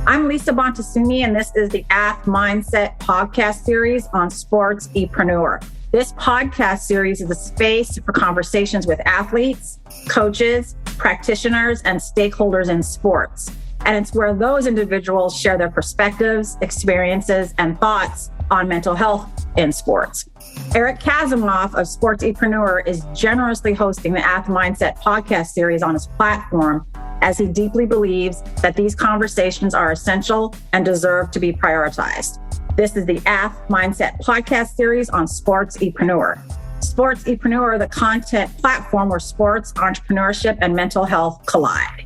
I'm Lisa Bonta Sumii, and this is the AthMindset podcast series on sports-epreneur. This podcast series is a space for conversations with athletes, coaches, practitioners, and stakeholders in sports. And it's where those individuals share their perspectives, experiences, and thoughts on mental health in sports. Eric Kazimoff of Sports-epreneur is generously hosting the AthMindset podcast series on his platform, as he deeply believes that these conversations are essential and deserve to be prioritized. This is the AthMindset podcast series on Sports-epreneur. Sports-epreneur, the content platform where sports, entrepreneurship, and mental health collide.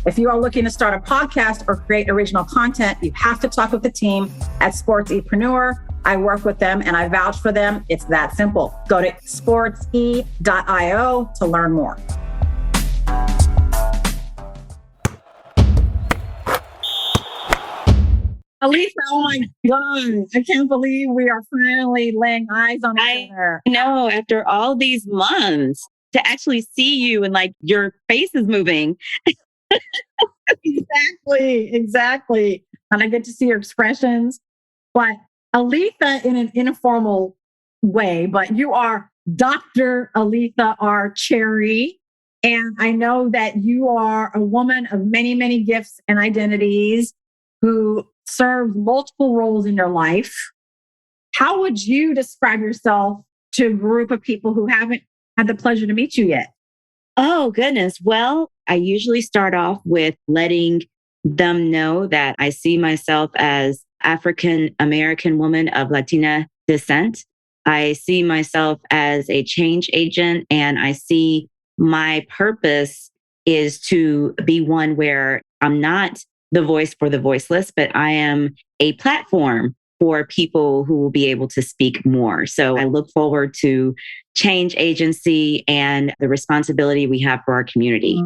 If you are looking to start a podcast or create original content, you have to talk with the team at Sports-epreneur. I work with them and I vouch for them. It's that simple. Go to sportse.io to learn more. Aletha, oh my God, I can't believe we are finally laying eyes on each other. I know, after all these months, to actually see you and like your face is moving. Exactly. And I get to see your expressions. But Aletha, in an informal way, but you are Dr. Aletha R. Cherry. And I know that you are a woman of many, many gifts and identities who served multiple roles in your life. How would you describe yourself to a group of people who haven't had the pleasure to meet you yet? Oh, goodness. Well, I usually start off with letting them know that I see myself as African American woman of Latina descent. I see myself as a change agent, and I see my purpose is to be one where I'm not the voice for the voiceless, but I am a platform for people who will be able to speak more. So I look forward to change agency and the responsibility we have for our community.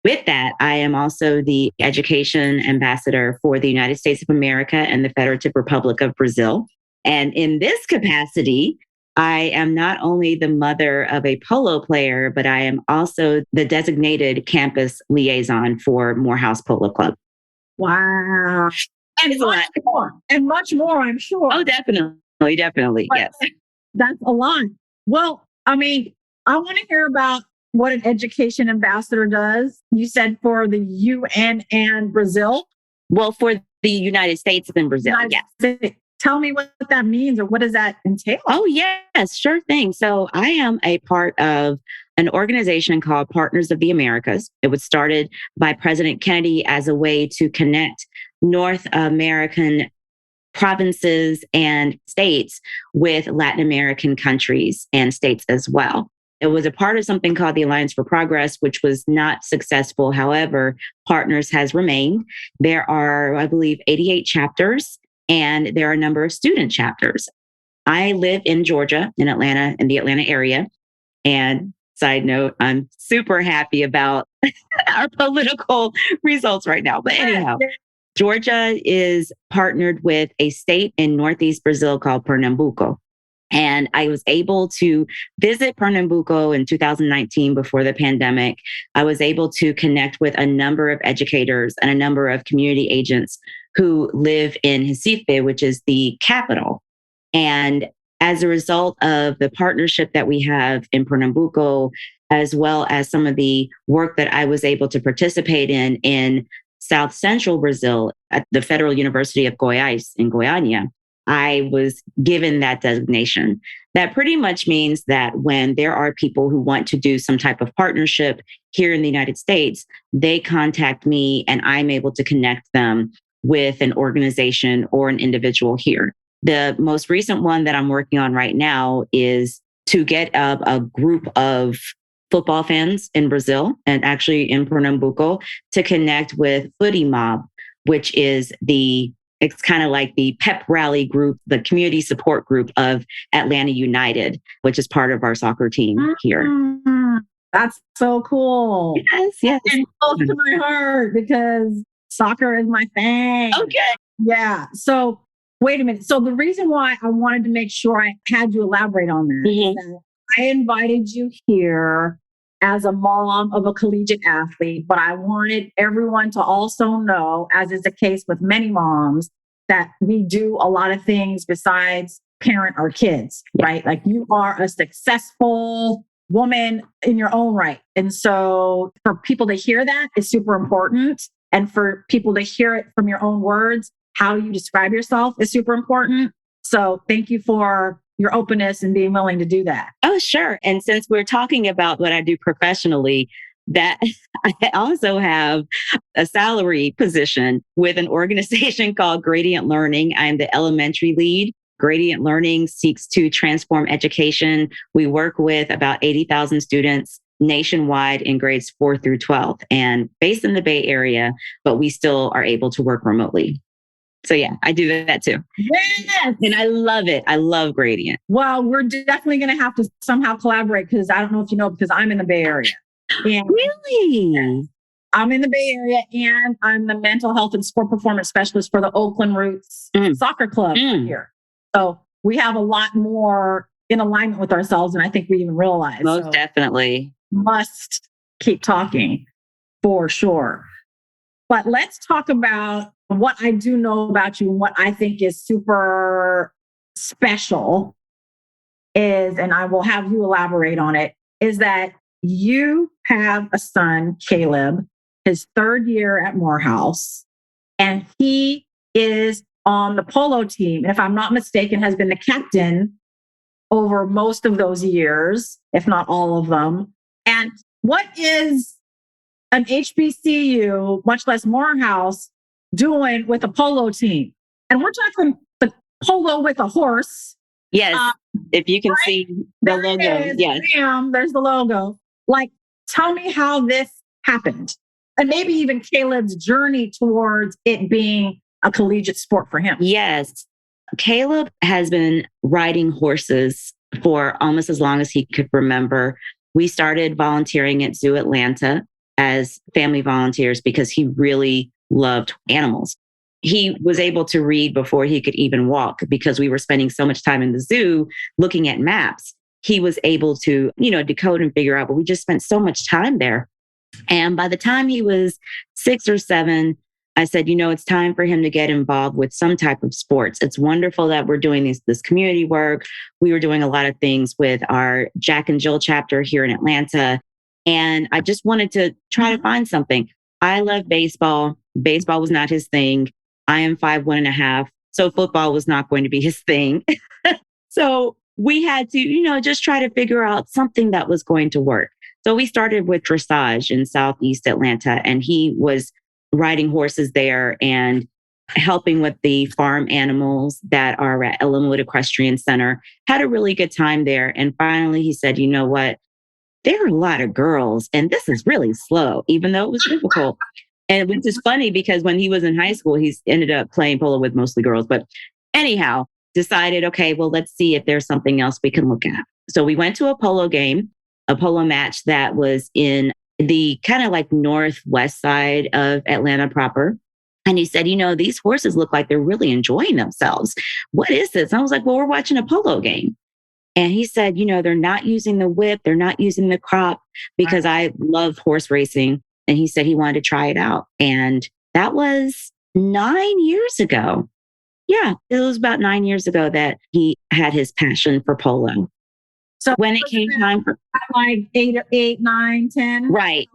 With that, I am also the education ambassador for the United States of America and the Federative Republic of Brazil. And in this capacity, I am not only the mother of a polo player, but I am also the designated campus liaison for Morehouse Polo Club. Wow. And much more, I'm sure. Oh, definitely. Yes. That's a lot. Well, I mean, I want to hear about what an education ambassador does. You said for the UN and Brazil? Well, for the United States and Brazil, yes. Tell me what that means, or what does that entail? Oh, yes, sure thing. So I am a part of an organization called Partners of the Americas. It was started by President Kennedy as a way to connect North American provinces and states with Latin American countries and states as well. It was a part of something called the Alliance for Progress, which was not successful. However, Partners has remained. There are, I believe, 88 chapters, and there are a number of student chapters. I live in Georgia, in Atlanta, in the Atlanta area. And side note, I'm super happy about our political results right now. But anyhow, Georgia is partnered with a state in Northeast Brazil called Pernambuco. And I was able to visit Pernambuco in 2019 before the pandemic. I was able to connect with a number of educators and a number of community agents who live in Recife, which is the capital. And as a result of the partnership that we have in Pernambuco, as well as some of the work that I was able to participate in South Central Brazil at the Federal University of Goiás in Goiânia, I was given that designation. That pretty much means that when there are people who want to do some type of partnership here in the United States, they contact me and I'm able to connect them with an organization or an individual here. The most recent one that I'm working on right now is to get a group of football fans in Brazil and actually in Pernambuco to connect with Footy Mob, which is it's kind of like the pep rally group, the community support group of Atlanta United, which is part of our soccer team here. That's so cool. Yes. And close to my heart because soccer is my thing. Okay. Yeah. So wait a minute. So the reason why I wanted to make sure I had you elaborate on that is that I invited you here as a mom of a collegiate athlete, but I wanted everyone to also know, as is the case with many moms, that we do a lot of things besides parent our kids, right? Like you are a successful woman in your own right. And so for people to hear that is super important. And for people to hear it from your own words, how you describe yourself is super important. So thank you for your openness and being willing to do that. Oh, sure. And since we're talking about what I do professionally, that I also have a salary position with an organization called Gradient Learning. I'm the elementary lead. Gradient Learning seeks to transform education. We work with about 80,000 students nationwide in grades 4 through 12 and based in the Bay Area, but we still are able to work remotely. So yeah, I do that too. Yes. And I love it. I love Gradient. Well, we're definitely going to have to somehow collaborate because I don't know if you know, because I'm in the Bay Area. And really? I'm in the Bay Area and I'm the mental health and sport performance specialist for the Oakland Roots soccer club here. So we have a lot more in alignment with ourselves than I think we even realize. Most definitely. Must keep talking for sure. But let's talk about what I do know about you and what I think is super special is, and I will have you elaborate on it, is that you have a son, Caleb, his third year at Morehouse, and he is on the polo team. And if I'm not mistaken, has been the captain over most of those years, if not all of them. And what is an HBCU, much less Morehouse, doing with a polo team? And we're talking the polo with a horse. Yes. If you can see the logo. Yes. Bam, there's the logo. Like, tell me how this happened. And maybe even Caleb's journey towards it being a collegiate sport for him. Yes. Caleb has been riding horses for almost as long as he could remember. We started volunteering at Zoo Atlanta as family volunteers because he really loved animals. He was able to read before he could even walk because we were spending so much time in the zoo looking at maps. He was able to, decode and figure out, but we just spent so much time there. And by the time he was 6 or 7, I said, it's time for him to get involved with some type of sports. It's wonderful that we're doing this community work. We were doing a lot of things with our Jack and Jill chapter here in Atlanta. And I just wanted to try to find something. I love baseball. Baseball was not his thing. I am 5'1.5". So football was not going to be his thing. So we had to, just try to figure out something that was going to work. So we started with dressage in Southeast Atlanta, and he was riding horses there and helping with the farm animals that are at Ellenwood Equestrian Center. Had a really good time there. And finally he said, you know what? There are a lot of girls and this is really slow, even though it was difficult. And which is funny because when he was in high school, he's ended up playing polo with mostly girls. But anyhow, decided, okay, well, let's see if there's something else we can look at. So we went to a polo game, a polo match that was in the kind of like northwest side of Atlanta proper. And he said, these horses look like they're really enjoying themselves. What is this? And I was like, well, we're watching a polo game. And he said, they're not using the whip. They're not using the crop because I love horse racing. And he said he wanted to try it out. And that was 9 years ago. Yeah, it was about 9 years ago that he had his passion for polo. So when it came time for like 8, 9, 10. Right.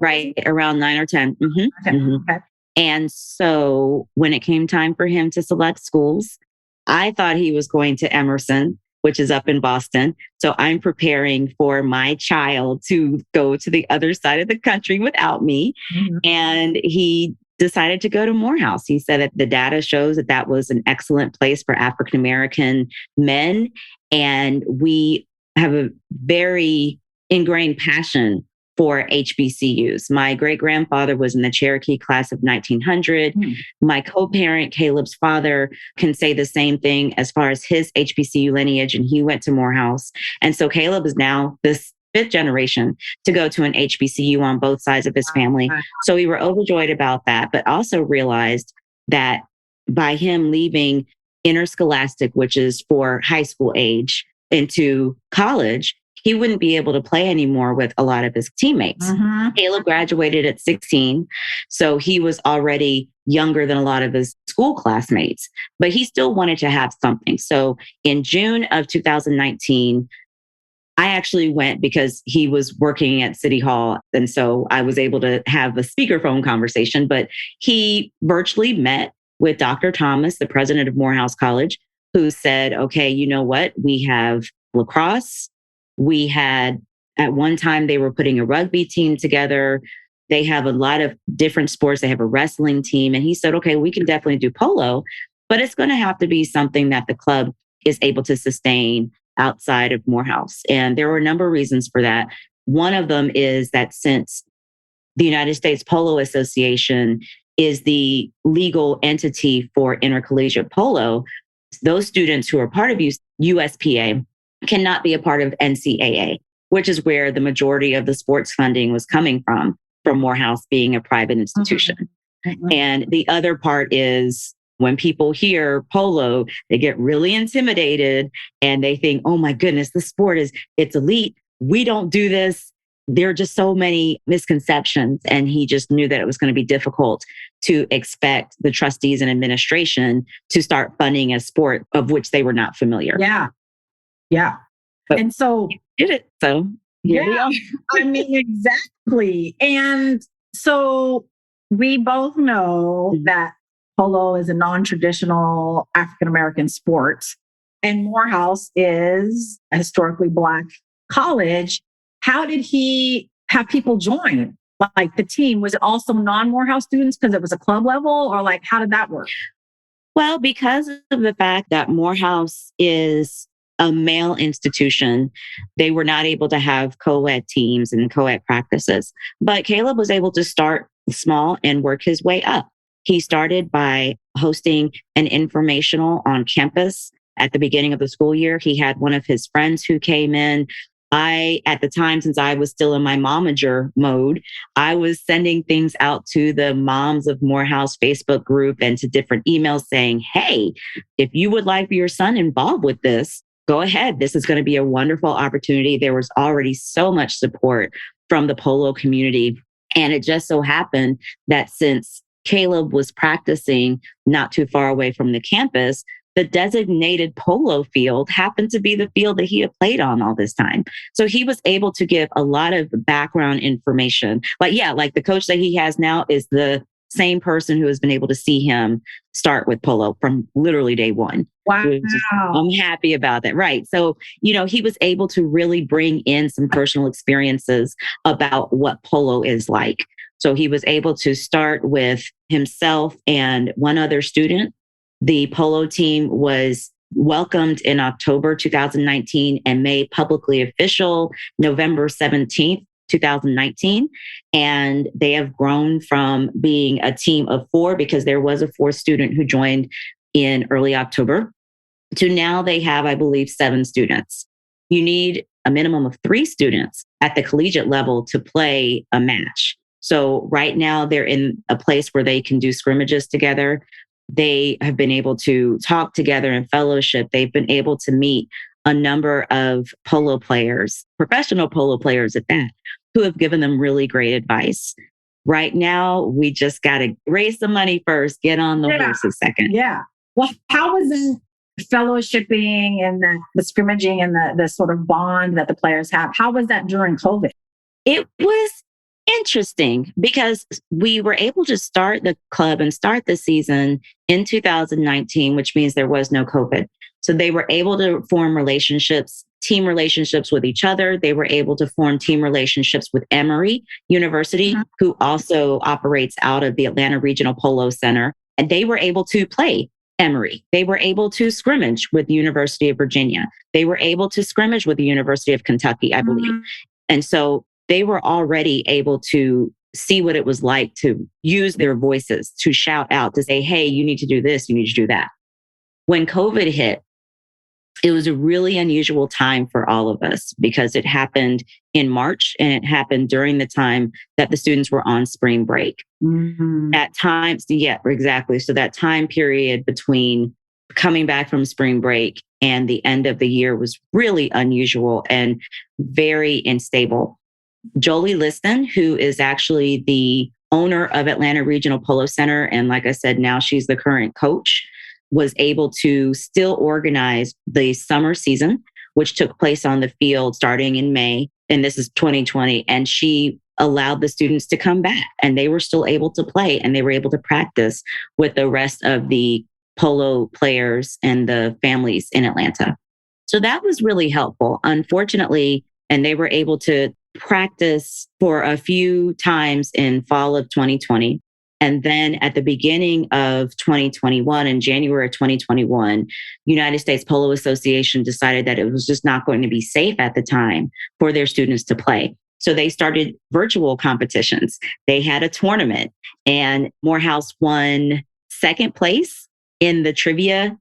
Around 9 or 10. Mm-hmm. Okay. Mm-hmm. Okay. And so when it came time for him to select schools, I thought he was going to Emerson, which is up in Boston. So I'm preparing for my child to go to the other side of the country without me. Mm-hmm. And he decided to go to Morehouse. He said that the data shows that that was an excellent place for African-American men. And we have a very ingrained passion for HBCUs. My great-grandfather was in the Cherokee class of 1900. My co-parent, Caleb's father, can say the same thing as far as his HBCU lineage, and he went to Morehouse. And so Caleb is now this 5th generation to go to an HBCU on both sides of his family. So we were overjoyed about that, but also realized that by him leaving interscholastic, which is for high school age, into college, he wouldn't be able to play anymore with a lot of his teammates. Caleb graduated at 16, so he was already younger than a lot of his school classmates, but he still wanted to have something. So in June of 2019, I actually went because he was working at City Hall. And so I was able to have a speakerphone conversation, but he virtually met with Dr. Thomas, the president of Morehouse College, who said, okay, you know what? We have lacrosse. We had, at one time, they were putting a rugby team together. They have a lot of different sports. They have a wrestling team. And he said, okay, we can definitely do polo, but it's going to have to be something that the club is able to sustain outside of Morehouse. And there were a number of reasons for that. One of them is that since the United States Polo Association is the legal entity for intercollegiate polo, those students who are part of USPA cannot be a part of NCAA, which is where the majority of the sports funding was coming from Morehouse being a private institution. And the other part is when people hear polo, they get really intimidated and they think, oh my goodness, the sport it's elite. We don't do this. There are just so many misconceptions. And he just knew that it was going to be difficult to expect the trustees and administration to start funding a sport of which they were not familiar. Yeah. But and so he did it. So yeah, I mean, exactly. And so we both know that polo is a non-traditional African-American sport, and Morehouse is a historically Black college. How did he have people join? Like the team, was it also non-Morehouse students because it was a club level, or like, how did that work? Well, because of the fact that Morehouse is a male institution, they were not able to have co-ed teams and co-ed practices. But Caleb was able to start small and work his way up. He started by hosting an informational on campus at the beginning of the school year. He had one of his friends who came in. At the time, since I was still in my momager mode, I was sending things out to the Moms of Morehouse Facebook group and to different emails saying, hey, if you would like your son involved with this, go ahead. This is going to be a wonderful opportunity. There was already so much support from the polo community. And it just so happened that since Caleb was practicing not too far away from the campus, the designated polo field happened to be the field that he had played on all this time. So he was able to give a lot of background information. Like the coach that he has now is the same person who has been able to see him start with polo from literally day one. Wow. I'm happy about that. Right. So, he was able to really bring in some personal experiences about what polo is like. So he was able to start with himself and one other student. The polo team was welcomed in October 2019 and made publicly official November 17th, 2019. And they have grown from being a team of 4, because there was a 4th student who joined in early October, to now they have, I believe, 7 students. You need a minimum of 3 students at the collegiate level to play a match. So right now they're in a place where they can do scrimmages together. They have been able to talk together in fellowship. They've been able to meet a number of polo players, professional polo players at that, who have given them really great advice. Right now, we just got to raise some money first, get on the horses second. Yeah. Well, how was it fellowshipping and the scrimmaging and the sort of bond that the players have? How was that during COVID? It was interesting because we were able to start the club and start the season in 2019, which means there was no COVID. So they were able to form relationships, team relationships with each other. They were able to form team relationships with Emory University, who also operates out of the Atlanta Regional Polo Center. And they were able to play Emory. They were able to scrimmage with the University of Virginia. They were able to scrimmage with the University of Kentucky, I believe. And so they were already able to see what it was like to use their voices, to shout out, to say, hey, you need to do this, you need to do that. When COVID hit, it was a really unusual time for all of us because it happened in March and it happened during the time that the students were on spring break. At times, yeah, exactly. So that time period between coming back from spring break, and the end of the year was really unusual and very unstable. Jolie Liston, who is actually the owner of Atlanta Regional Polo Center, and like I said, now she's the current coach, was able to still organize the summer season, which took place on the field starting in May. And this is 2020. And she allowed the students to come back, and they were still able to play, and they were able to practice with the rest of the polo players and the families in Atlanta. So that was really helpful. Unfortunately, and they were able to practice for a few times in fall of 2020. And then at the beginning of 2021, in January of 2021, United States Polo Association decided that it was just not going to be safe at the time for their students to play. So they started virtual competitions. They had a tournament, and Morehouse won second place in the trivia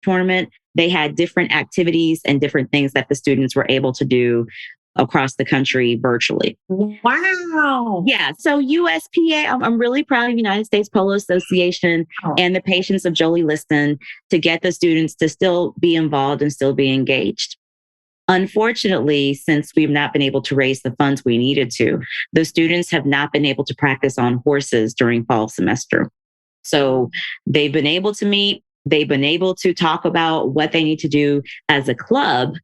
tournament. They had different activities and different things that the students were able to do across the country virtually. Wow. Yeah. So USPA, I'm really proud of United States Polo Association and the patience of Jolie Liston to get the students to still be involved and still be engaged. Unfortunately, since we've not been able to raise the funds we needed to, the students have not been able to practice on horses during fall semester. So they've been able to meet, they've been able to talk about what they need to do as a club,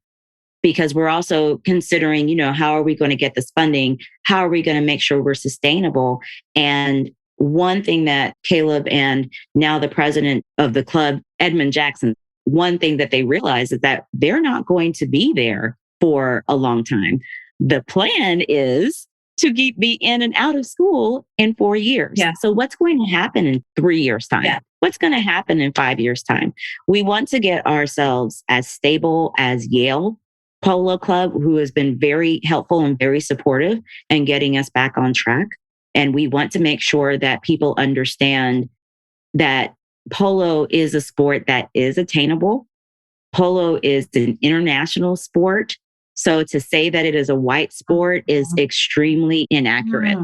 because we're also considering, how are we going to get this funding? How are we going to make sure we're sustainable? And one thing that Caleb and now the president of the club, Edmund Jackson, one thing that they realize is that they're not going to be there for a long time. The plan is to be in and out of school in 4 years. Yeah. So what's going to happen in 3 years' time? Yeah. What's going to happen in 5 years' time? We want to get ourselves as stable as Yale Polo Club, who has been very helpful and very supportive in getting us back on track. And we want to make sure that people understand that polo is a sport that is attainable. Polo is an international sport. So to say that it is a white sport is extremely inaccurate.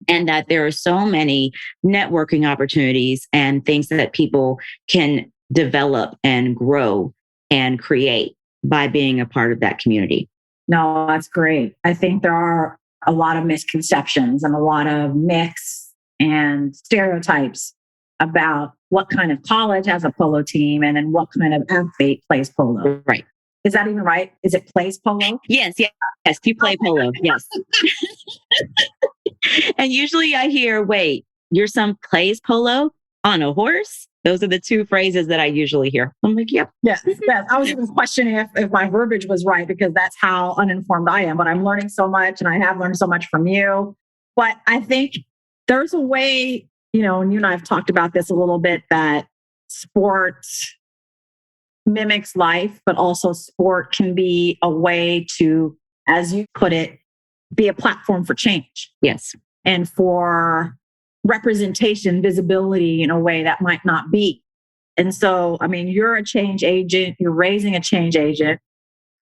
And that there are so many networking opportunities and things that people can develop and grow and create by being a part of that community. No, that's great. I think there are a lot of misconceptions and a lot of myths and stereotypes about what kind of college has a polo team and then what kind of athlete plays polo. Right. Is that even right? Is it plays polo? Yes. You play polo. Yes. And usually I hear, wait, your son plays polo on a horse? Those are the two phrases that I usually hear. I'm like, yep. Yes. I was even questioning if my verbiage was right, because that's how uninformed I am. But I'm learning so much, and I have learned so much from you. But I think there's a way, and you and I have talked about this a little bit, that sport mimics life, but also sport can be a way to, as you put it, be a platform for change. Yes. And for representation, visibility in a way that might not be. And so, you're a change agent, you're raising a change agent.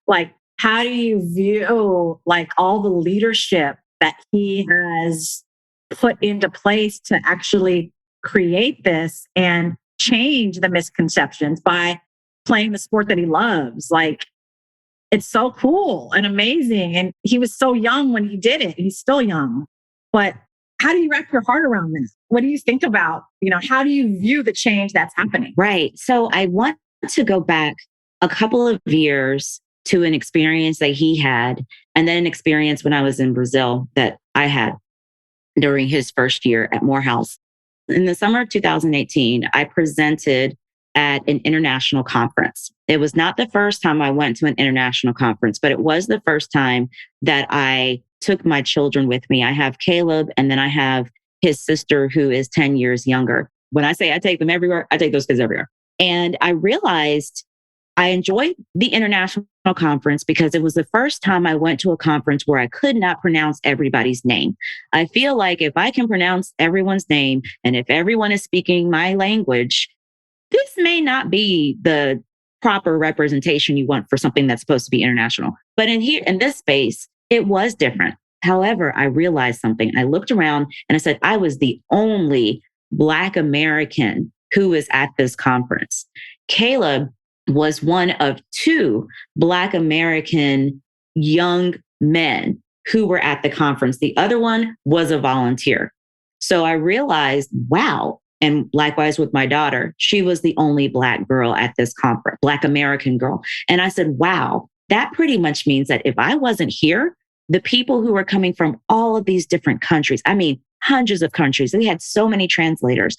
Like, how do you view all the leadership that he has put into place to actually create this and change the misconceptions by playing the sport that he loves? It's so cool and amazing. And he was so young when he did it. He's still young. But how do you wrap your heart around this? What do you think about, how do you view the change that's happening? Right. So I want to go back a couple of years to an experience that he had, and then an experience when I was in Brazil that I had during his first year at Morehouse. In the summer of 2018, I presented at an international conference. It was not the first time I went to an international conference, but it was the first time that I took my children with me. I have Caleb, and then I have his sister who is 10 years younger. When I say I take them everywhere, I take those kids everywhere. And I realized I enjoyed the international conference because it was the first time I went to a conference where I could not pronounce everybody's name. I feel like if I can pronounce everyone's name, and if everyone is speaking my language, this may not be the proper representation you want for something that's supposed to be international. But in this space, it was different. However, I realized something. I looked around and I said, I was the only Black American who was at this conference. Caleb was one of two Black American young men who were at the conference. The other one was a volunteer. So I realized, wow. And likewise with my daughter, she was the only Black girl at this conference, Black American girl. And I said, wow, that pretty much means that if I wasn't here, the people who were coming from all of these different countries, I mean, hundreds of countries, we had so many translators,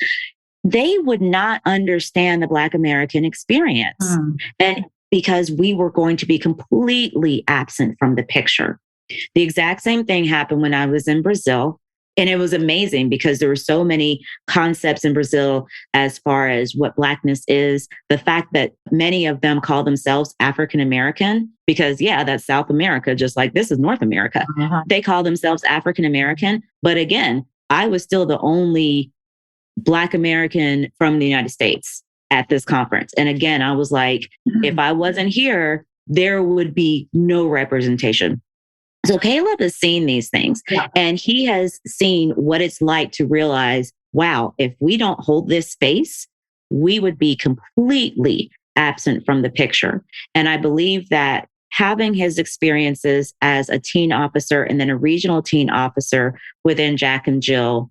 they would not understand the Black American experience. And because we were going to be completely absent from the picture. The exact same thing happened when I was in Brazil. And it was amazing because there were so many concepts in Brazil as far as what Blackness is. The fact that many of them call themselves African American, because yeah, that's South America, just like this is North America. They call themselves African American. But again, I was still the only Black American from the United States at this conference. And again, I was like, if I wasn't here, there would be no representation. So Caleb has seen these things and he has seen what it's like to realize, wow, if we don't hold this space, we would be completely absent from the picture. And I believe that having his experiences as a teen officer and then a regional teen officer within Jack and Jill,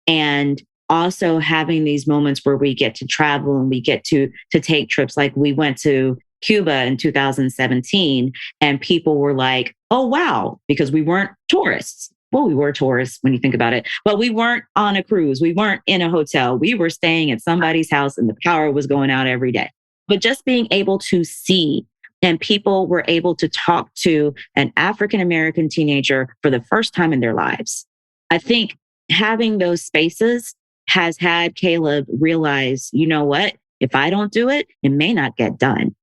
and also having these moments where we get to travel and we get to take trips, like we went to Cuba in 2017 and people were like, oh, wow, because we weren't tourists. Well, we were tourists when you think about it, but we weren't on a cruise. We weren't in a hotel. We were staying at somebody's house and the power was going out every day. But just being able to see and people were able to talk to an African-American teenager for the first time in their lives. I think having those spaces has had Caleb realize, you know what, if I don't do it, it may not get done.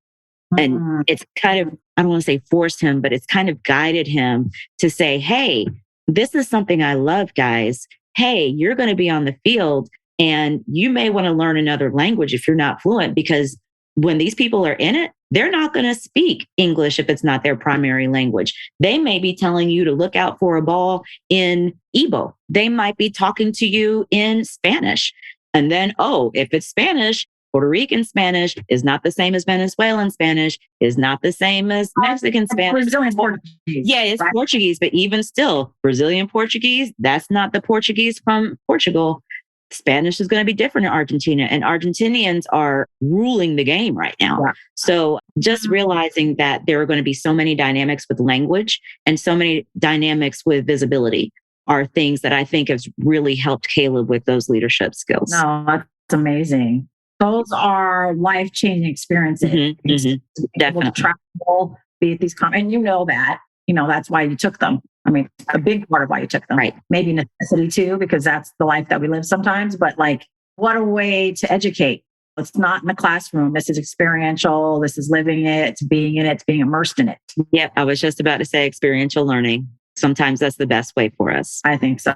And it's kind of, I don't want to say forced him, but it's kind of guided him to say, hey, this is something I love, guys. Hey, you're going to be on the field and you may want to learn another language if you're not fluent, because when these people are in it, they're not going to speak English if it's not their primary language. They may be telling you to look out for a ball in Igbo. They might be talking to you in Spanish. And then, oh, if it's Spanish, Puerto Rican Spanish is not the same as Venezuelan Spanish, is not the same as Mexican Spanish. Brazilian Portuguese. Yeah, it's right? Portuguese, but even still, Brazilian Portuguese, that's not the Portuguese from Portugal. Spanish is going to be different in Argentina, and Argentinians are ruling the game right now. Yeah. So just realizing that there are going to be so many dynamics with language and so many dynamics with visibility are things that I think has really helped Caleb with those leadership skills. No, that's amazing. Those are life-changing experiences. Definitely. Able to travel, be at these and you know that. You know, that's why you took them. I mean, a big part of why you took them. Right. Maybe necessity too, because that's the life that we live sometimes. But like, what a way to educate. It's not in the classroom. This is experiential. This is living it. It's being in it. It's being immersed in it. Yep. I was just about to say experiential learning. Sometimes that's the best way for us. I think so.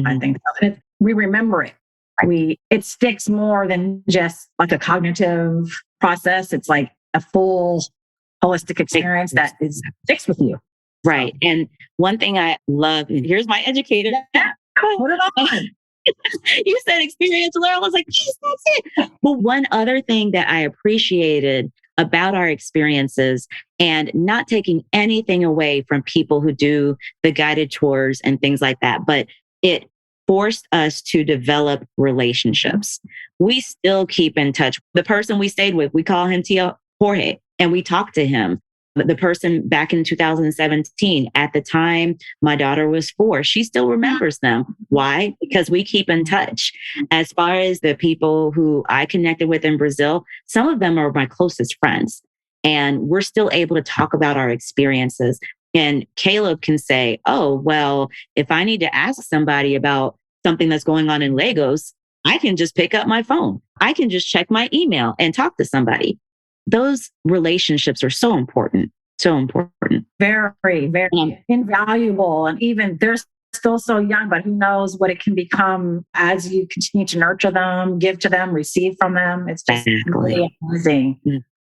I think so. And we remember it. It sticks more than just like a cognitive process. It's like a full holistic experience that sticks with you. Right. And one thing I love, and here's my educator. Put it on. You said experiential learning. I was like, yes, that's it. But one other thing that I appreciated about our experiences, and not taking anything away from people who do the guided tours and things like that, but it forced us to develop relationships. We still keep in touch. The person we stayed with, we call him Tio Jorge, and we talk to him. The person back in 2017, at the time my daughter was 4, she still remembers them. Why? Because we keep in touch. As far as the people who I connected with in Brazil, some of them are my closest friends, and we're still able to talk about our experiences. And Caleb can say, oh, well, if I need to ask somebody about something that's going on in Lagos, I can just pick up my phone. I can just check my email and talk to somebody. Those relationships are so important, so important. Very, very invaluable. And even they're still so young, but who knows what it can become as you continue to nurture them, give to them, receive from them. It's just really amazing.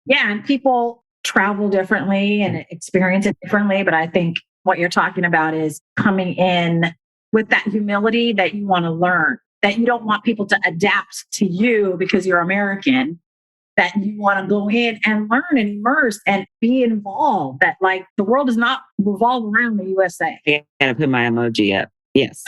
Yeah. And people travel differently and experience it differently. But I think what you're talking about is coming in with that humility that you want to learn, that you don't want people to adapt to you because you're American, that you want to go in and learn and immerse and be involved. That like the world does not revolve around the USA. I gotta put my emoji up. Yes.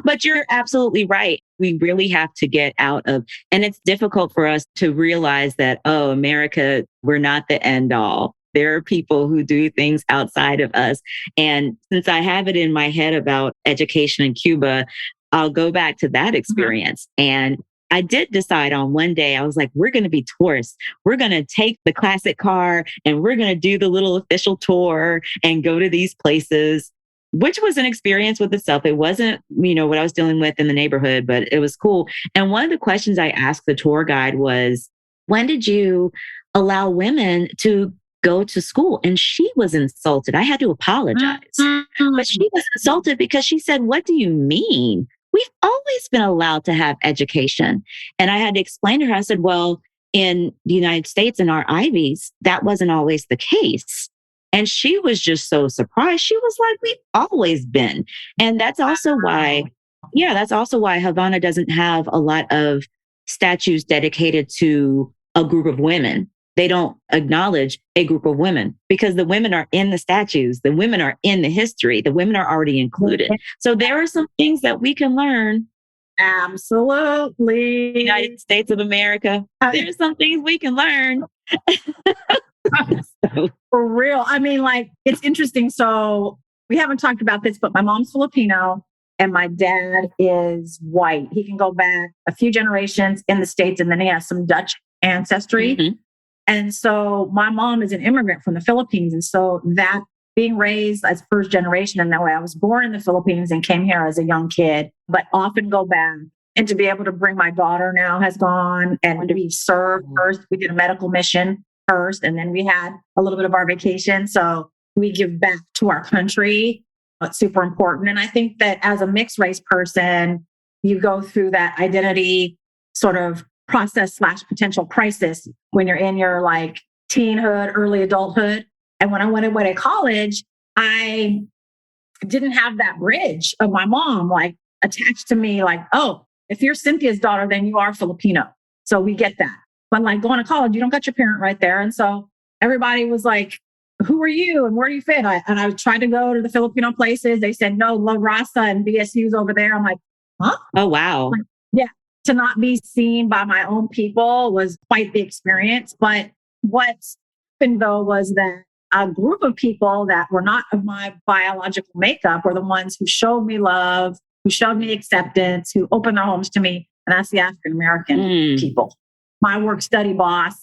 But you're absolutely right. We really have to get out of, and it's difficult for us to realize that, oh, America, we're not the end all. There are people who do things outside of us. And since I have it in my head about education in Cuba, I'll go back to that experience. And I did decide on one day, I was like, we're going to be tourists. We're going to take the classic car and we're going to do the little official tour and go to these places, which was an experience with itself. It wasn't, what I was dealing with in the neighborhood, but it was cool. And one of the questions I asked the tour guide was, when did you allow women to go to school? And she was insulted. I had to apologize, but she was insulted because she said, what do you mean? We've always been allowed to have education. And I had to explain to her, I said, well, in the United States, in our Ivies, that wasn't always the case. And she was just so surprised. She was like, we've always been. And that's also why Havana doesn't have a lot of statues dedicated to a group of women. They don't acknowledge a group of women because the women are in the statues. The women are in the history. The women are already included. So there are some things that we can learn. Absolutely. United States of America. There's some things we can learn. For real. I mean, like, it's interesting. So we haven't talked about this, but my mom's Filipino and my dad is white. He can go back a few generations in the States and then he has some Dutch ancestry. Mm-hmm. And so my mom is an immigrant from the Philippines. And so that being raised as first generation in that way, I was born in the Philippines and came here as a young kid, but often go back. And to be able to bring my daughter now has gone and we served first. We did a medical mission first, and then we had a little bit of our vacation. So we give back to our country. It's super important. And I think that as a mixed race person, you go through that identity sort of process / potential crisis when you're in your like teenhood, early adulthood. And when I went away to college, I didn't have that bridge of my mom like attached to me, like, oh, if you're Cynthia's daughter, then you are Filipino. So we get that. But like going to college, you don't got your parent right there. And so everybody was like, who are you and where do you fit? And I tried to go to the Filipino places. They said, no, La Raza and BSU's over there. I'm like, huh? Oh, wow. Like, yeah. To not be seen by my own people was quite the experience. But what happened though was that a group of people that were not of my biological makeup were the ones who showed me love, who showed me acceptance, who opened their homes to me. And that's the African-American people. My work study boss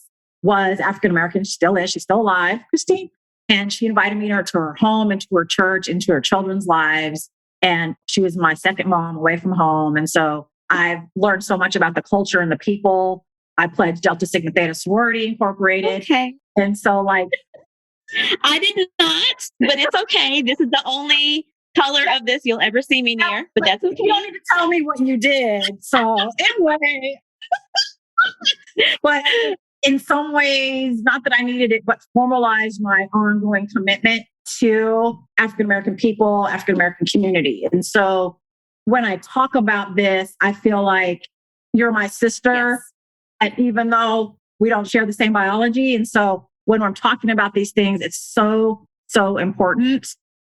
was African-American. She still is. She's still alive, Christine. And she invited me to her home, into her church, into her children's lives. And she was my second mom away from home. And so I've learned so much about the culture and the people. I pledged Delta Sigma Theta Sorority Incorporated. Okay. And so like... I did not, but it's okay. This is the only color of this you'll ever see me near, but that's okay. You don't need to tell me what you did. So anyway... But in some ways, not that I needed it, but formalized my ongoing commitment to African-American people, African-American community. And so when I talk about this, I feel like you're my sister. Yes. And even though we don't share the same biology. And so when I'm talking about these things, it's so, so important.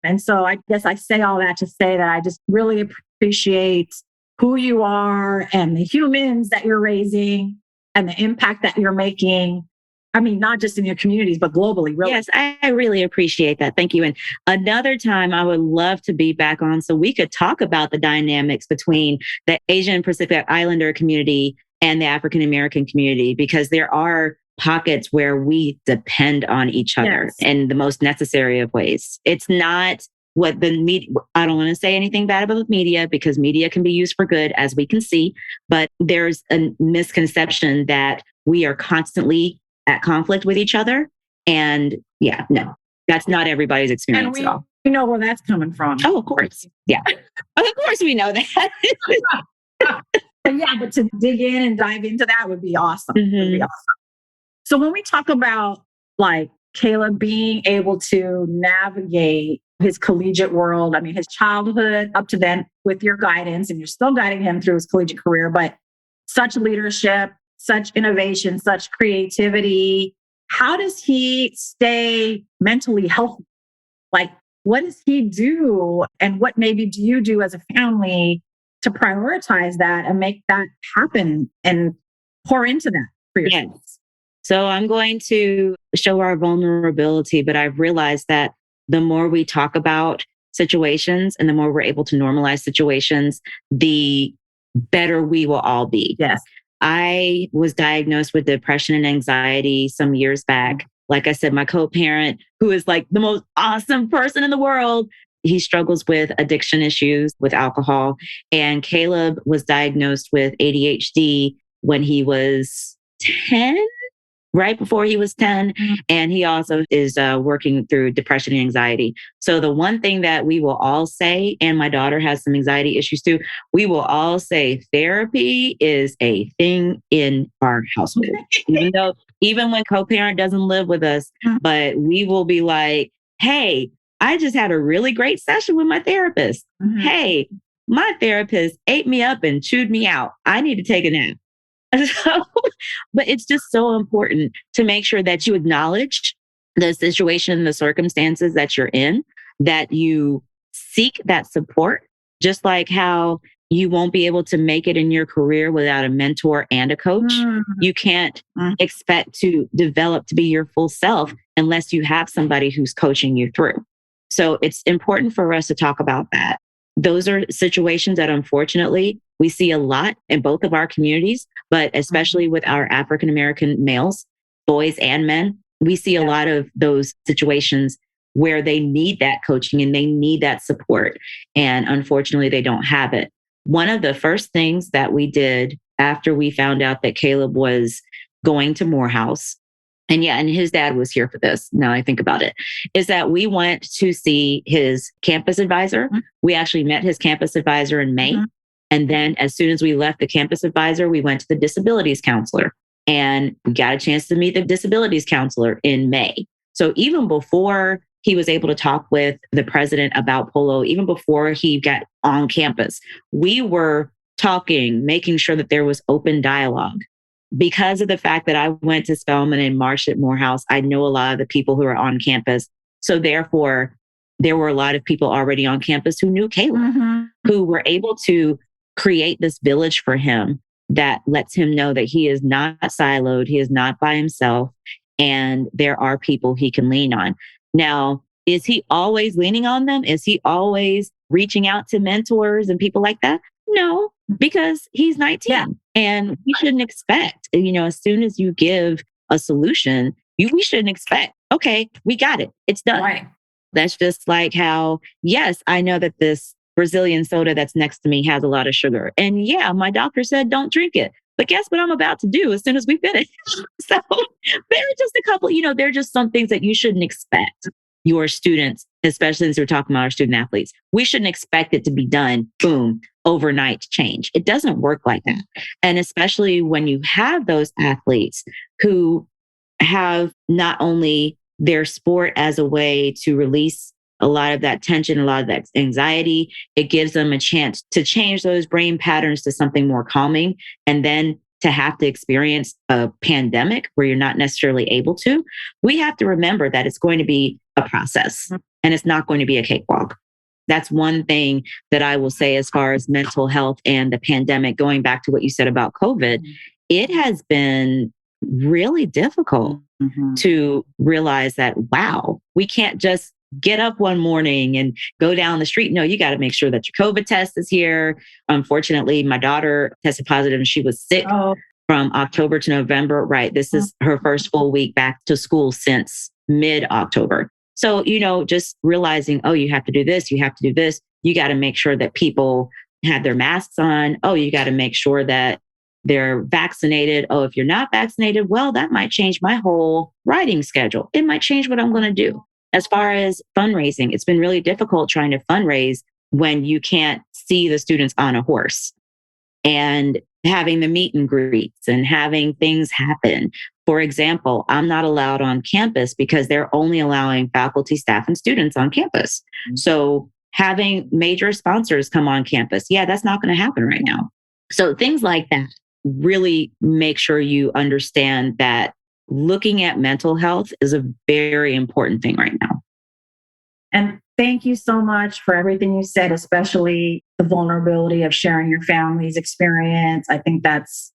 And so I guess I say all that to say that I just really appreciate who you are and the humans that you're raising and the impact that you're making. I mean, not just in your communities, but globally, really. Yes, I really appreciate that. Thank you. And another time I would love to be back on so we could talk about the dynamics between the Asian Pacific Islander community and the African American community, because there are pockets where we depend on each other in the most necessary of ways. It's not what the media, I don't want to say anything bad about media because media can be used for good, as we can see, but there's a misconception that we are constantly at conflict with each other. And no, that's not everybody's experience at all. We know where that's coming from. Oh, of course. Yeah. Of course we know that. But to dig in and dive into that would be awesome. Mm-hmm. Would be awesome. So when we talk about like Kayla being able to navigate his collegiate world. I mean, his childhood up to then with your guidance, and you're still guiding him through his collegiate career, but such leadership, such innovation, such creativity. How does he stay mentally healthy? Like, what does he do? And what maybe do you do as a family to prioritize that and make that happen and pour into that for yourself? Yes. So I'm going to show our vulnerability, but I've realized that the more we talk about situations and the more we're able to normalize situations, the better we will all be. Yes. I was diagnosed with depression and anxiety some years back. Like I said, my co-parent, who is like the most awesome person in the world, he struggles with addiction issues with alcohol. And Caleb was diagnosed with ADHD when he was 10, right before he was 10. And he also is working through depression and anxiety. So the one thing that we will all say, and my daughter has some anxiety issues too, we will all say therapy is a thing in our household. Even when co-parent doesn't live with us, but we will be like, hey, I just had a really great session with my therapist. Hey, my therapist ate me up and chewed me out. I need to take a nap. So, but it's just so important to make sure that you acknowledge the situation, the circumstances that you're in, that you seek that support, just like how you won't be able to make it in your career without a mentor and a coach. You can't expect to develop to be your full self unless you have somebody who's coaching you through. So it's important for us to talk about that. Those are situations that unfortunately we see a lot in both of our communities, but especially with our African-American males, boys and men, we see a lot of those situations where they need that coaching and they need that support. And unfortunately, they don't have it. One of the first things that we did after we found out that Caleb was going to Morehouse, and his dad was here for this, now I think about it, is that we went to see his campus advisor. We actually met his campus advisor in May. And then as soon as we left the campus advisor, we went to the disabilities counselor and we got a chance to meet the disabilities counselor in May. So even before he was able to talk with the president about Polo, even before he got on campus, we were talking, making sure that there was open dialogue. Because of the fact that I went to Spelman and marched at Morehouse, I know a lot of the people who are on campus. So therefore, there were a lot of people already on campus who knew Caleb, who were able to create this village for him that lets him know that he is not siloed, he is not by himself, and there are people he can lean on. Now, is he always leaning on them? Is he always reaching out to mentors and people like that? No, because he's 19 and we shouldn't expect, as soon as you give a solution, we shouldn't expect, okay, we got it. It's done. Right. That's just like how, yes, I know that this Brazilian soda that's next to me has a lot of sugar. And my doctor said, don't drink it. But guess what I'm about to do as soon as we finish? So there are just a couple, there are just some things that you shouldn't expect your students, especially since we're talking about our student athletes. We shouldn't expect it to be done, boom, overnight change. It doesn't work like that. And especially when you have those athletes who have not only their sport as a way to release a lot of that tension, a lot of that anxiety, it gives them a chance to change those brain patterns to something more calming. And then to have to experience a pandemic where you're not necessarily able to, we have to remember that it's going to be a process and it's not going to be a cakewalk. That's one thing that I will say as far as mental health and the pandemic, going back to what you said about COVID, it has been really difficult to realize that, wow, we can't just get up one morning and go down the street. No, you got to make sure that your COVID test is here. Unfortunately, my daughter tested positive and she was sick from October to November. Right. This is her first full week back to school since mid-October. So, just realizing, you have to do this, you have to do this. You got to make sure that people have their masks on. You got to make sure that they're vaccinated. If you're not vaccinated, well, that might change my whole riding schedule. It might change what I'm going to do. As far as fundraising, it's been really difficult trying to fundraise when you can't see the students on a horse. And having the meet and greets and having things happen. For example, I'm not allowed on campus because they're only allowing faculty, staff, and students on campus. So having major sponsors come on campus, yeah, that's not going to happen right now. So things like that really make sure you understand that looking at mental health is a very important thing right now. And thank you so much for everything you said, especially the vulnerability of sharing your family's experience. I think that's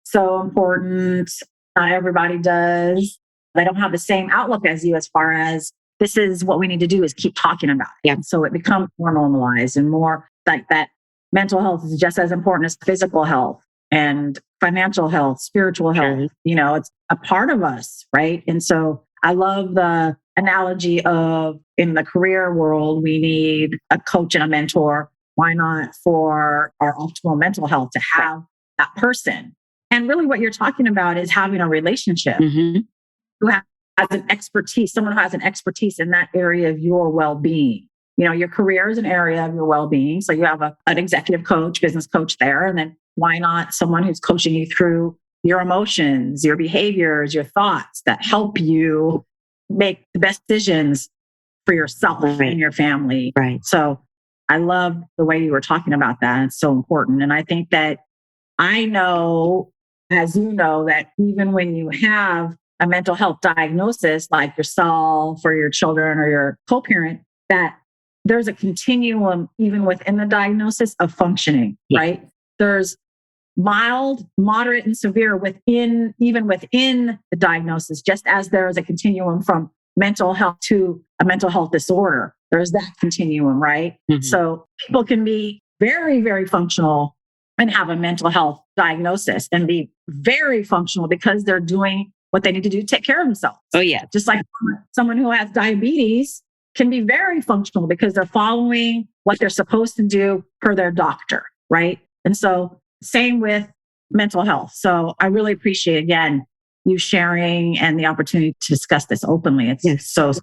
so important. Not everybody does. They don't have the same outlook as you as far as this is what we need to do is keep talking about it. Yeah. So it becomes more normalized and more like that mental health is just as important as physical health and financial health, spiritual health. You know, it's a part of us, right? And so I love the analogy of in the career world, we need a coach and a mentor. Why not for our optimal mental health to have that person? And really what you're talking about is having a relationship who has an expertise, someone who has an expertise in that area of your well-being. You know, your career is an area of your well-being. So you have an executive coach, business coach there. And then why not someone who's coaching you through your emotions, your behaviors, your thoughts that help you make the best decisions for yourself and your family. Right. So I love the way you were talking about that. It's so important. And I think that I know, as you know, that even when you have a mental health diagnosis like yourself or your children or your co-parent, that there's a continuum even within the diagnosis of functioning, right? There's mild, moderate, and severe even within the diagnosis, just as there is a continuum from mental health to a mental health disorder. There's that continuum, right? So people can be very, very functional and have a mental health diagnosis and be very functional because they're doing what they need to do to take care of themselves. Oh, yeah. Just like someone who has diabetes can be very functional because they're following what they're supposed to do per their doctor, right? And so same with mental health. So I really appreciate, again, you sharing and the opportunity to discuss this openly. It's so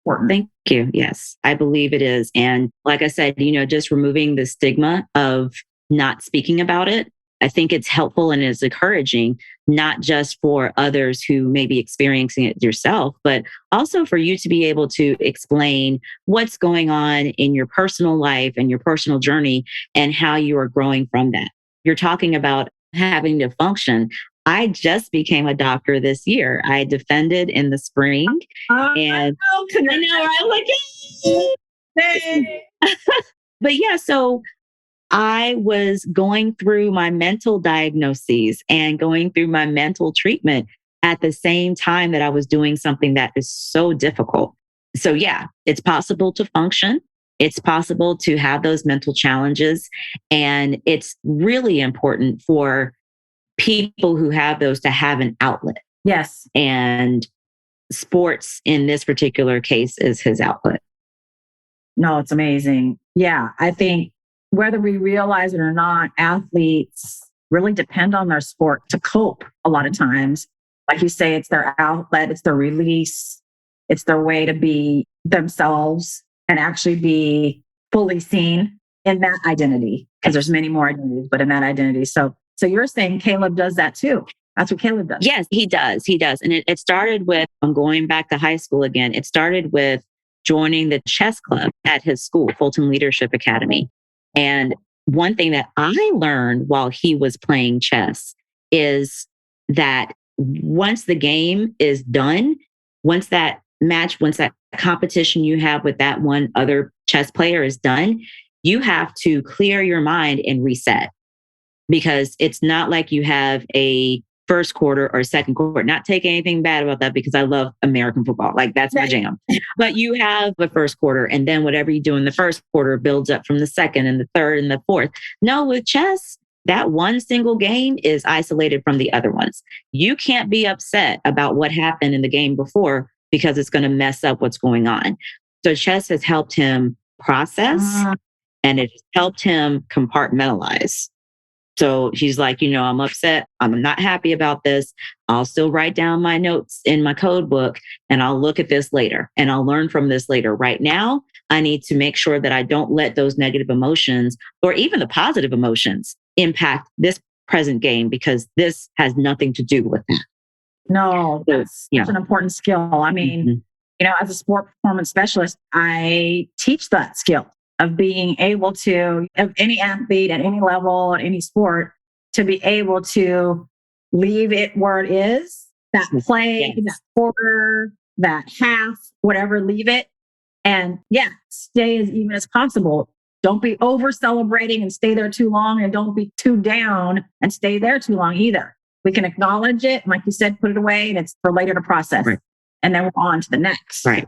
important. Thank you. Yes, I believe it is. And like I said, just removing the stigma of not speaking about it, I think it's helpful and is encouraging, not just for others who may be experiencing it yourself, but also for you to be able to explain what's going on in your personal life and your personal journey and how you are growing from that. You're talking about having to function. I just became a doctor this year. I defended in the spring. And I know, right? Hey. But yeah, so I was going through my mental diagnoses and going through my mental treatment at the same time that I was doing something that is so difficult. So yeah, it's possible to function. It's possible to have those mental challenges. And it's really important for people who have those to have an outlet. Yes. And sports in this particular case is his outlet. No, it's amazing. Yeah, I think whether we realize it or not, athletes really depend on their sport to cope a lot of times. Like you say, it's their outlet, it's their release, it's their way to be themselves and actually be fully seen in that identity, because there's many more identities, but in that identity. So you're saying Caleb does that too. That's what Caleb does. Yes, he does. He does. And it started with, I'm going back to high school again. It started with joining the chess club at his school, Fulton Leadership Academy. And one thing that I learned while he was playing chess is that once the game is done, once that competition you have with that one other chess player is done, you have to clear your mind and reset. Because it's not like you have a first quarter or second quarter. Not taking anything bad about that, because I love American football. Like, that's my jam. But you have the first quarter, and then whatever you do in the first quarter builds up from the second and the third and the fourth. No, with chess, that one single game is isolated from the other ones. You can't be upset about what happened in the game before, because it's going to mess up what's going on. So chess has helped him process, and it has helped him compartmentalize. So he's like, I'm upset. I'm not happy about this. I'll still write down my notes in my code book, and I'll look at this later, and I'll learn from this later. Right now, I need to make sure that I don't let those negative emotions or even the positive emotions impact this present game because this has nothing to do with that. No, that's such an important skill. I mean, as a sport performance specialist, I teach that skill of being able to, of any athlete at any level, at any sport, to be able to leave it where it is, that play, that quarter, that half, whatever, leave it. And stay as even as possible. Don't be over celebrating and stay there too long, and don't be too down and stay there too long either. We can acknowledge it. And like you said, put it away, and it's for later to process. Right. And then we're on to the next. Right.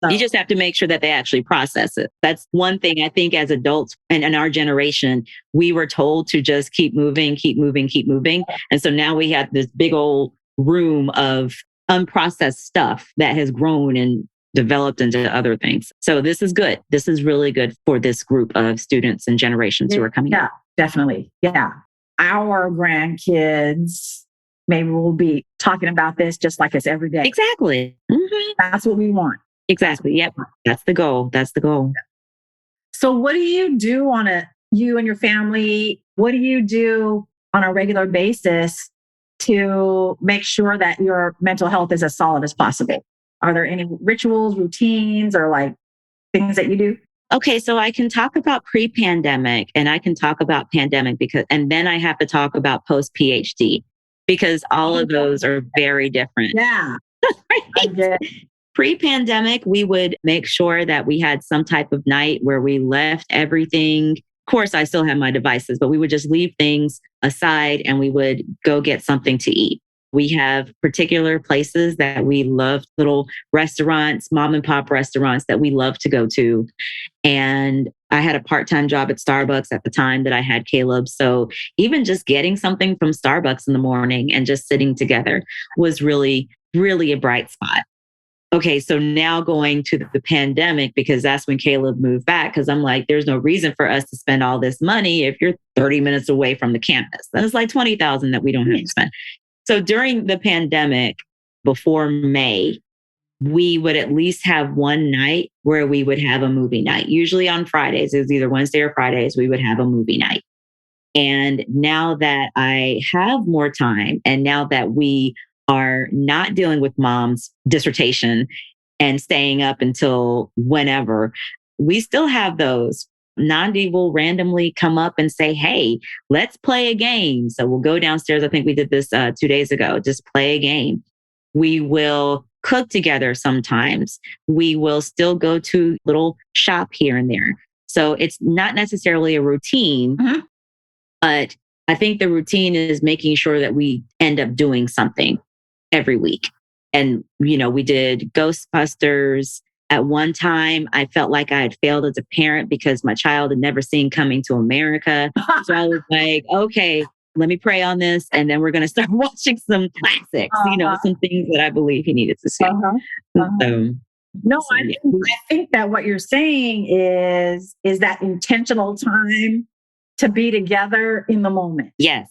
So, you just have to make sure that they actually process it. That's one thing I think as adults and in our generation, we were told to just keep moving, keep moving, keep moving. And so now we have this big old room of unprocessed stuff that has grown and developed into other things. So this is good. This is really good for this group of students and generations who are coming up. Definitely. Yeah. Our grandkids, maybe we'll be talking about this just like it's every day. Exactly. Mm-hmm. That's what we want. Exactly. Yep. That's the goal. That's the goal. So what do you do you and your family, what do you do on a regular basis to make sure that your mental health is as solid as possible? Are there any rituals, routines, or like things that you do? Okay, so I can talk about pre-pandemic and I can talk about pandemic and then I have to talk about post-PhD because all of those are very different. Yeah. Right? Pre-pandemic, we would make sure that we had some type of night where we left everything. Of course, I still have my devices, but we would just leave things aside and we would go get something to eat. We have particular places that we love, little restaurants, mom and pop restaurants that we love to go to. And I had a part-time job at Starbucks at the time that I had Caleb. So even just getting something from Starbucks in the morning and just sitting together was really, really a bright spot. Okay, so now going to the pandemic, because that's when Caleb moved back, because I'm like, there's no reason for us to spend all this money if you're 30 minutes away from the campus. Then it's like $20,000 that we don't have to spend. So during the pandemic, before May, we would at least have one night where we would have a movie night. Usually on Fridays, it was either Wednesday or Fridays, we would have a movie night. And now that I have more time, and now that we are not dealing with mom's dissertation and staying up until whenever, we still have those. Nandi will randomly come up and say, hey, let's play a game. So we'll go downstairs. I think we did this 2 days ago, just play a game. We will cook together sometimes. We will still go to little shop here and there. So it's not necessarily a routine, but I think the routine is making sure that we end up doing something every week. And, we did Ghostbusters. At one time, I felt like I had failed as a parent because my child had never seen Coming to America. So I was like, okay, let me pray on this. And then we're going to start watching some classics, some things that I believe he needed to see. I think that what you're saying is that intentional time to be together in the moment. Yes.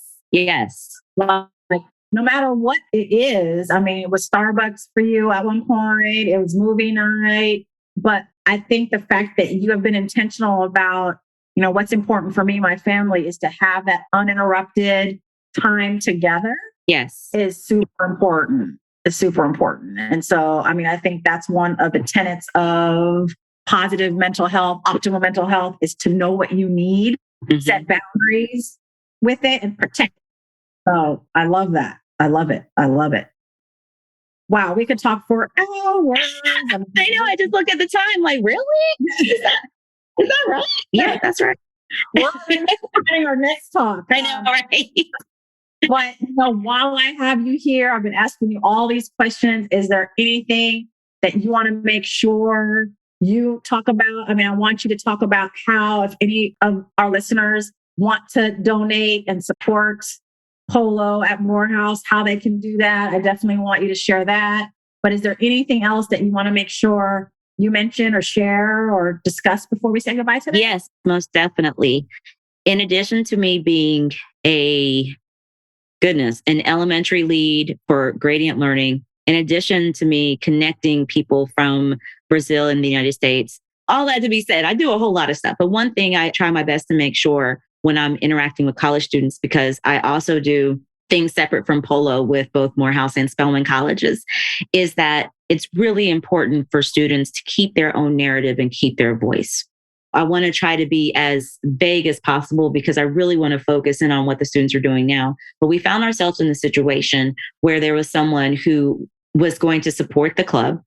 Like, no matter what it is. I mean, it was Starbucks for you at one point. It was movie night. But I think the fact that you have been intentional about, what's important for me, my family, is to have that uninterrupted time together. Yes. Is super important. It's super important. And so, I think that's one of the tenets of positive mental health, optimal mental health, is to know what you need, set boundaries with it, and protect it. Oh, I love that. I love it. Wow, we could talk for hours. I know. I just look at the time like, really? Is that right? Yeah, that's right. We're planning our next talk. I know, right? But while I have you here, I've been asking you all these questions. Is there anything that you want to make sure you talk about? I want you to talk about how, if any of our listeners want to donate and support Polo at Morehouse, how they can do that. I definitely want you to share that. But is there anything else that you want to make sure you mention or share or discuss before we say goodbye today? Yes, most definitely. In addition to me being an elementary lead for gradient learning, in addition to me connecting people from Brazil and the United States, all that to be said, I do a whole lot of stuff. But one thing I try my best to make sure when I'm interacting with college students, because I also do things separate from Polo with both Morehouse and Spelman colleges, is that it's really important for students to keep their own narrative and keep their voice. I want to try to be as vague as possible because I really want to focus in on what the students are doing now. But we found ourselves in the situation where there was someone who was going to support the club,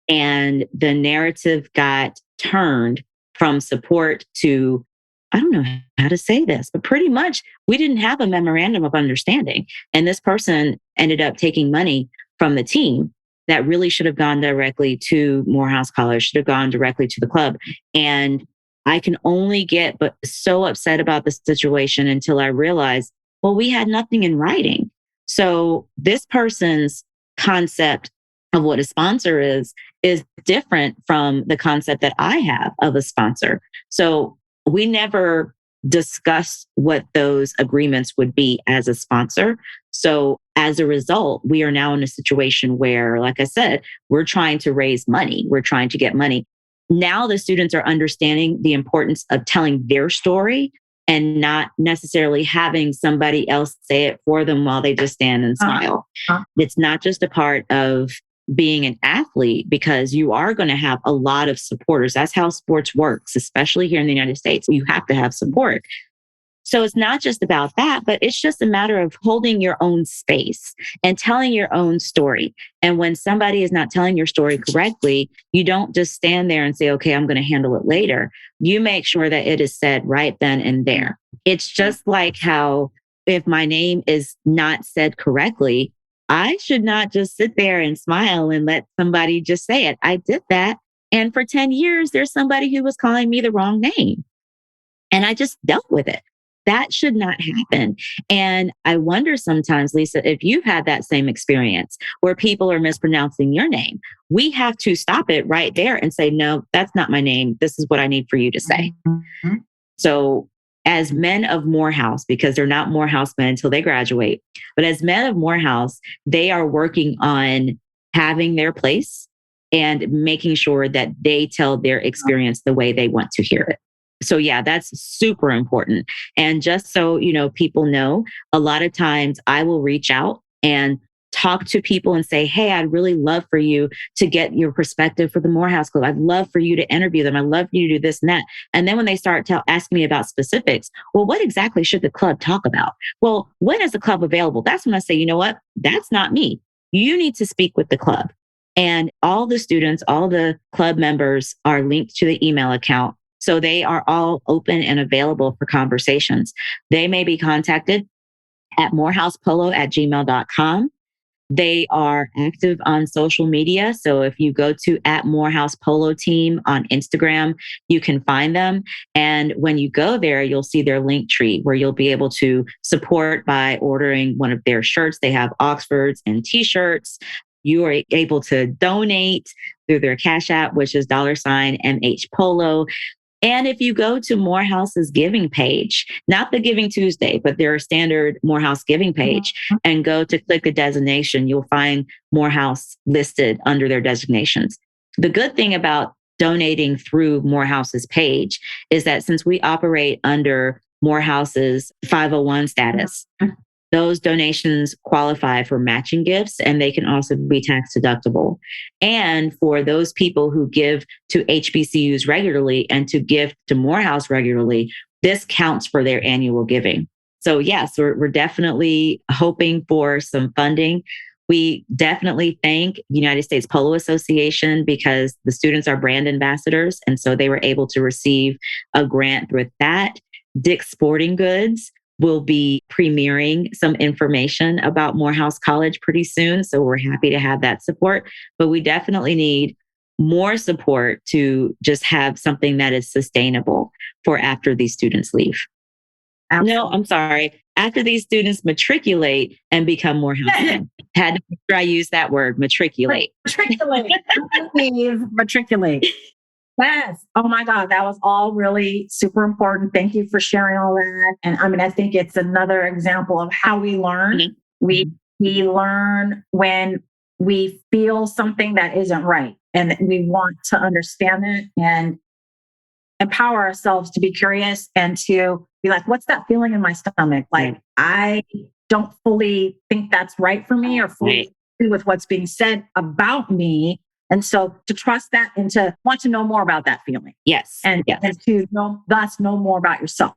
and the narrative got turned from support to, I don't know how to say this, but pretty much we didn't have a memorandum of understanding. And this person ended up taking money from the team that really should have gone directly to Morehouse College, should have gone directly to the club. And I can only get but so upset about the situation until I realized, well, we had nothing in writing. So this person's concept of what a sponsor is different from the concept that I have of a sponsor. So we never discussed what those agreements would be as a sponsor. So as a result, we are now in a situation where, like I said, we're trying to raise money. We're trying to get money. Now the students are understanding the importance of telling their story and not necessarily having somebody else say it for them while they just stand and smile. It's not just a part of being an athlete, because you are going to have a lot of supporters. That's how sports works, especially here in the United States. You have to have support. So it's not just about that, but it's just a matter of holding your own space and telling your own story. And when somebody is not telling your story correctly, you don't just stand there and say, okay, I'm going to handle it later. You make sure that it is said right then and there. It's just like how if my name is not said correctly, I should not just sit there and smile and let somebody just say it. I did that. And for 10 years, there's somebody who was calling me the wrong name. And I just dealt with it. That should not happen. And I wonder sometimes, Lisa, if you've had that same experience where people are mispronouncing your name. We have to stop it right there and say, no, that's not my name. This is what I need for you to say. So as men of Morehouse, because they're not Morehouse men until they graduate, but as men of Morehouse, they are working on having their place and making sure that they tell their experience the way they want to hear it. So yeah, that's super important. And just so, people know, a lot of times I will reach out and talk to people and say, hey, I'd really love for you to get your perspective for the Morehouse Club. I'd love for you to interview them. I'd love for you to do this and that. And then when they start asking me about specifics, well, what exactly should the club talk about? Well, when is the club available? That's when I say, you know what? That's not me. You need to speak with the club. And all the students, all the club members are linked to the email account. So they are all open and available for conversations. They may be contacted at morehousepolo@gmail.com. They are active on social media. So if you go to @Morehouse Polo Team on Instagram, you can find them. And when you go there, you'll see their link tree where you'll be able to support by ordering one of their shirts. They have Oxfords and t-shirts. You are able to donate through their Cash App, which is $MH Polo. And if you go to Morehouse's giving page, not the Giving Tuesday, but their standard Morehouse giving page, and go to click a designation, you'll find Morehouse listed under their designations. The good thing about donating through Morehouse's page is that since we operate under Morehouse's 501 status, those donations qualify for matching gifts, and they can also be tax deductible. And for those people who give to HBCUs regularly and to give to Morehouse regularly, this counts for their annual giving. So yes, we're definitely hoping for some funding. We definitely thank United States Polo Association because the students are brand ambassadors. And so they were able to receive a grant with that. Dick's Sporting Goods will be premiering some information about Morehouse College pretty soon. So we're happy to have that support, but we definitely need more support to just have something that is sustainable for after these students leave. Absolutely. No, I'm sorry. After these students matriculate and become Morehouse men. Had to make sure I use that word, matriculate. Matriculate. Yes. Oh my God. That was all really super important. Thank you for sharing all that. And I think it's another example of how we learn. Mm-hmm. We learn when we feel something that isn't right. And we want to understand it and empower ourselves to be curious and to be like, what's that feeling in my stomach? Like, I don't fully think that's right for me or fully agree with what's being said about me. And so to trust that and to want to know more about that feeling. Yes. And to know more about yourself.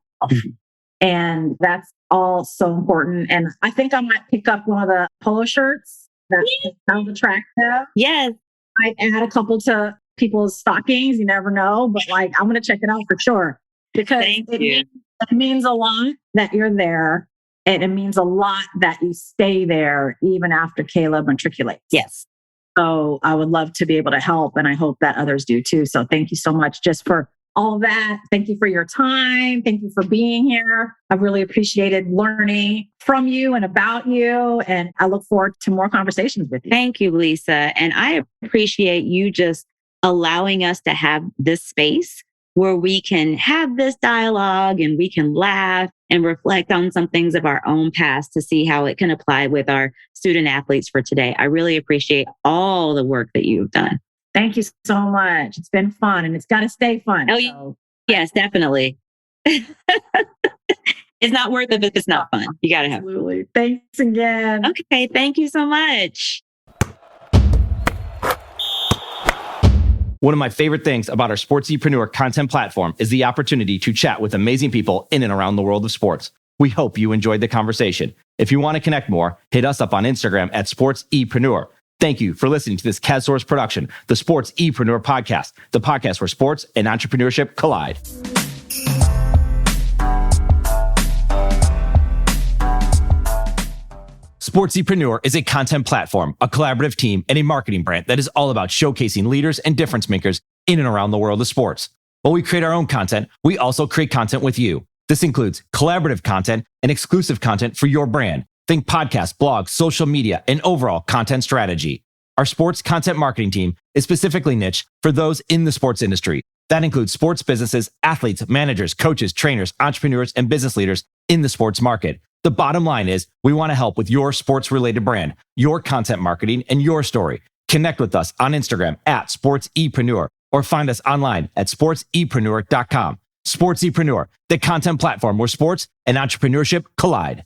And that's all so important. And I think I might pick up one of the polo shirts that sounds attractive. Yes. I add a couple to people's stockings. You never know, but like, I'm going to check it out for sure because it means a lot that you're there. And it means a lot that you stay there even after Caleb matriculates. Yes. So I would love to be able to help. And I hope that others do too. So thank you so much just for all of that. Thank you for your time. Thank you for being here. I've really appreciated learning from you and about you. And I look forward to more conversations with you. Thank you, Lisa. And I appreciate you just allowing us to have this space where we can have this dialogue and we can laugh and reflect on some things of our own past to see how it can apply with our student athletes for today. I really appreciate all the work that you've done. Thank you so much. It's been fun and it's got to stay fun. Oh, so. Yes, definitely. It's not worth it if it's not fun. You got to have it. Absolutely. Thanks again. Okay. Thank you so much. One of my favorite things about our Sportsepreneur content platform is the opportunity to chat with amazing people in and around the world of sports. We hope you enjoyed the conversation. If you want to connect more, hit us up on Instagram at Sportsepreneur. Thank you for listening to this CADSource production, the Sportsepreneur podcast, the podcast where sports and entrepreneurship collide. Sportsepreneur is a content platform, a collaborative team, and a marketing brand that is all about showcasing leaders and difference makers in and around the world of sports. While we create our own content, we also create content with you. This includes collaborative content and exclusive content for your brand. Think podcasts, blogs, social media, and overall content strategy. Our sports content marketing team is specifically niche for those in the sports industry. That includes sports businesses, athletes, managers, coaches, trainers, entrepreneurs, and business leaders in the sports market. The bottom line is we want to help with your sports-related brand, your content marketing, and your story. Connect with us on Instagram at Sportsepreneur or find us online at sportsepreneur.com. Sportsepreneur, the content platform where sports and entrepreneurship collide.